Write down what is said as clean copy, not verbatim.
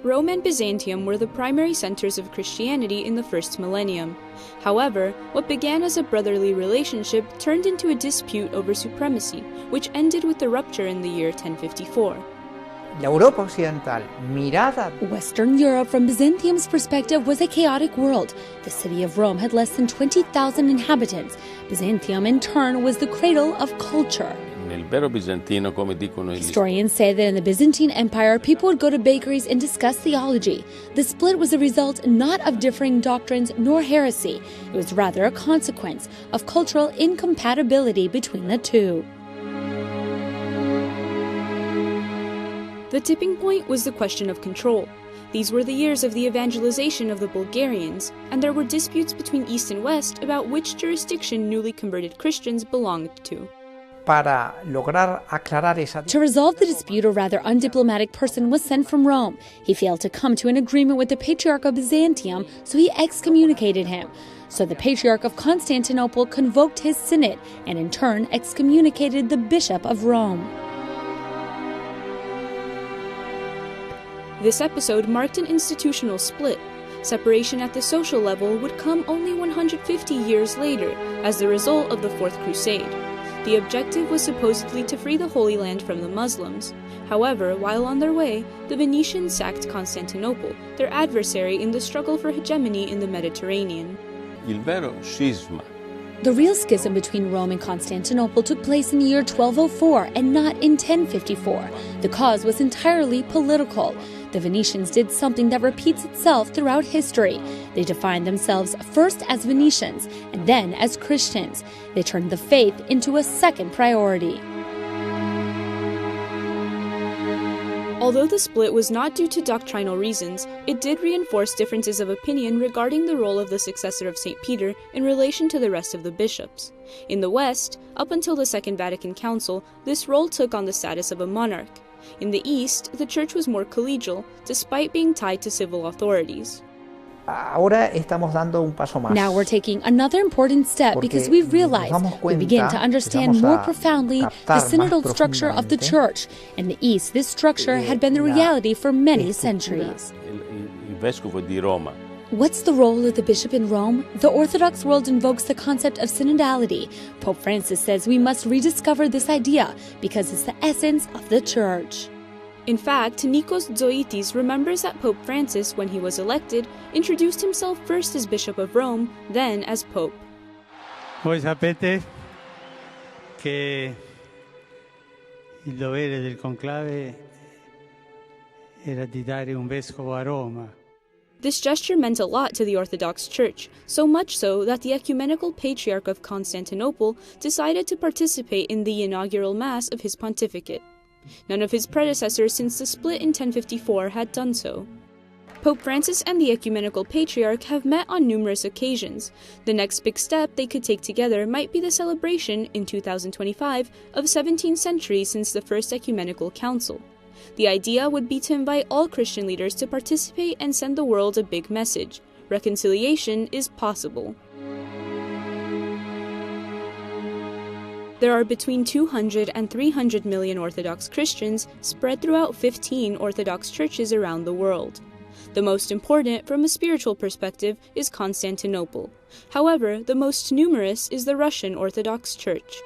Rome and Byzantium were the primary centers of Christianity in the first millennium. However, what began as a brotherly relationship turned into a dispute over supremacy, which ended with the rupture in the year 1054. La Europa occidental, mirada. Western Europe, from Byzantium's perspective, was a chaotic world. The city of Rome had less than 20,000 inhabitants. Byzantium, in turn, was the cradle of culture. Historians say that in the Byzantine Empire, people would go to bakeries and discuss theology. The split was a result not of differing doctrines nor heresy. It was rather a consequence of cultural incompatibility between the two. The tipping point was the question of control. These were the years of the evangelization of the Bulgarians, and there were disputes between East and West about which jurisdiction newly converted Christians belonged to. To resolve the dispute, a rather undiplomatic person was sent from Rome. He failed to come to an agreement with the Patriarch of Byzantium, so he excommunicated him. So the Patriarch of Constantinople convoked his synod and in turn excommunicated the Bishop of Rome. This episode marked an institutional split. Separation at the social level would come only 150 years later as the result of the Fourth Crusade. The objective was supposedly to free the Holy Land from the Muslims. However, while on their way, the Venetians sacked Constantinople, their adversary in the struggle for hegemony in the Mediterranean. The real schism between Rome and Constantinople took place in the year 1204 and not in 1054. The cause was entirely political. The Venetians did something that repeats itself throughout history. They defined themselves first as Venetians and then as Christians. They turned the faith into a second priority. Although the split was not due to doctrinal reasons, it did reinforce differences of opinion regarding the role of the successor of St. Peter in relation to the rest of the bishops. In the West, up until the Second Vatican Council, this role took on the status of a monarch. In the East, the Church was more collegial, despite being tied to civil authorities. Now we're taking another important step because we've realized we begin to understand more profoundly the synodal structure of the Church. In the East, this structure had been the reality for many centuries. What's the role of the bishop in Rome? The Orthodox world invokes the concept of synodality. Pope Francis says we must rediscover this idea because it's the essence of the Church. In fact, Nikos Zoitis remembers that Pope Francis, when he was elected, introduced himself first as Bishop of Rome, then as Pope. Voi sapete che il dovere del conclave era di dare un vescovo a Roma. This gesture meant a lot to the Orthodox Church, so much so that the Ecumenical Patriarch of Constantinople decided to participate in the inaugural Mass of his pontificate. None of his predecessors since the split in 1054 had done so. Pope Francis and the Ecumenical Patriarch have met on numerous occasions. The next big step they could take together might be the celebration, in 2025, of 17 centuries since the First Ecumenical Council. The idea would be to invite all Christian leaders to participate and send the world a big message. Reconciliation is possible. There are between 200 and 300 million Orthodox Christians spread throughout 15 Orthodox churches around the world. The most important, from a spiritual perspective, is Constantinople. However, the most numerous is the Russian Orthodox Church.